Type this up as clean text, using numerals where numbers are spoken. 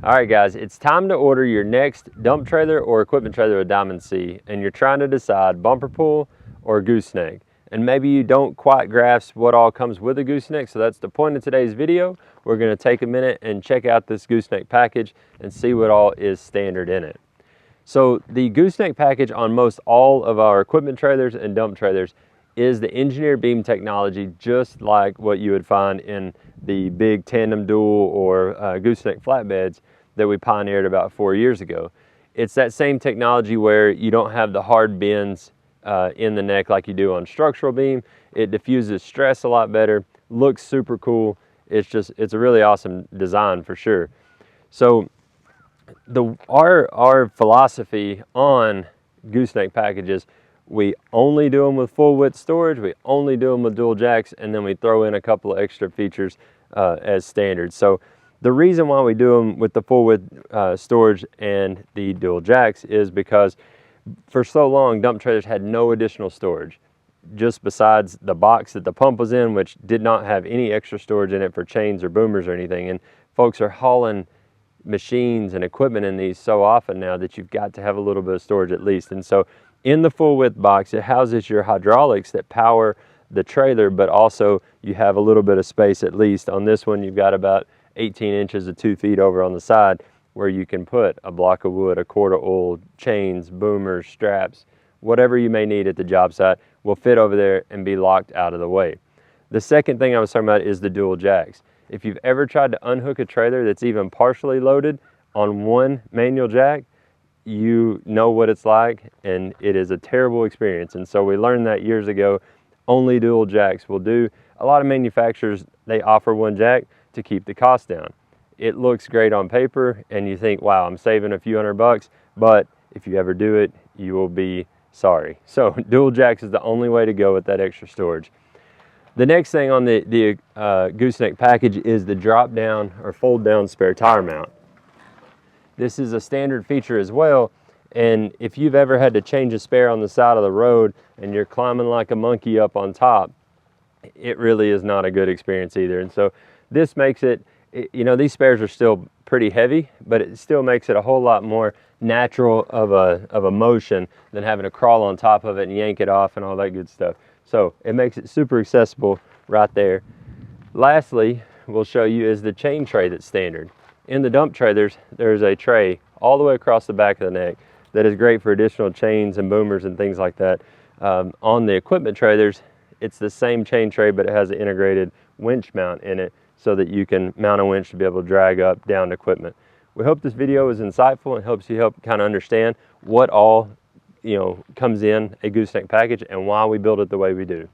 All right guys, it's time to order your next dump trailer or equipment trailer with Diamond C, and you're trying to decide bumper pull or gooseneck. And maybe you don't quite grasp what all comes with a gooseneck, so that's the point of today's video. We're gonna take a minute and check out this gooseneck package and see what all is standard in it. So the gooseneck package on most all of our equipment trailers and dump trailers is the engineered beam technology, just like what you would find in the big tandem dual or gooseneck flatbeds that we pioneered about 4 years ago. It's that same technology where you don't have the hard bends in the neck like you do on structural beam. It diffuses stress a lot better, looks super cool. It's a really awesome design for sure. So our philosophy on gooseneck packages, we only do them with full width storage, we only do them with dual jacks, and then we throw in a couple of extra features as standard. So the reason why we do them with the full width storage and the dual jacks is because for so long dump trailers had no additional storage, just besides the box that the pump was in, which did not have any extra storage in it for chains or boomers or anything. And folks are hauling machines and equipment in these so often now that you've got to have a little bit of storage at least. And so in the full width box, it houses your hydraulics that power the trailer, but also you have a little bit of space at least. On this one, you've got about 18 inches of 2 feet over on the side where you can put a block of wood, a quart of oil, chains, boomers, straps, whatever you may need at the job site will fit over there and be locked out of the way. The second thing I was talking about is the dual jacks. If you've ever tried to unhook a trailer that's even partially loaded on one manual jack, you know what it's like, and it is a terrible experience. And so we learned that years ago. Only dual jacks will do. A lot of manufacturers, they offer one jack to keep the cost down. It looks great on paper and you think, wow, I'm saving a few $100, but if you ever do it, you will be sorry. So dual jacks is the only way to go with that extra storage. The next thing on the gooseneck package is the drop down or fold down spare tire mount. This is a standard feature as well, and if you've ever had to change a spare on the side of the road and you're climbing like a monkey up on top, it really is not a good experience either. And so this makes it, you know, these spares are still pretty heavy, but it still makes it a whole lot more natural of a motion than having to crawl on top of it and yank it off and all that good stuff. So it makes it super accessible right there. Lastly, we'll show you is the chain tray that's standard. In the dump trailers, there's a tray all the way across the back of the neck that is great for additional chains and boomers and things like that. On the equipment trailers, it's the same chain tray, but it has an integrated winch mount in it so that you can mount a winch to be able to drag up down equipment. We hope this video is insightful and helps you kind of understand what all comes in a gooseneck package and why we build it the way we do.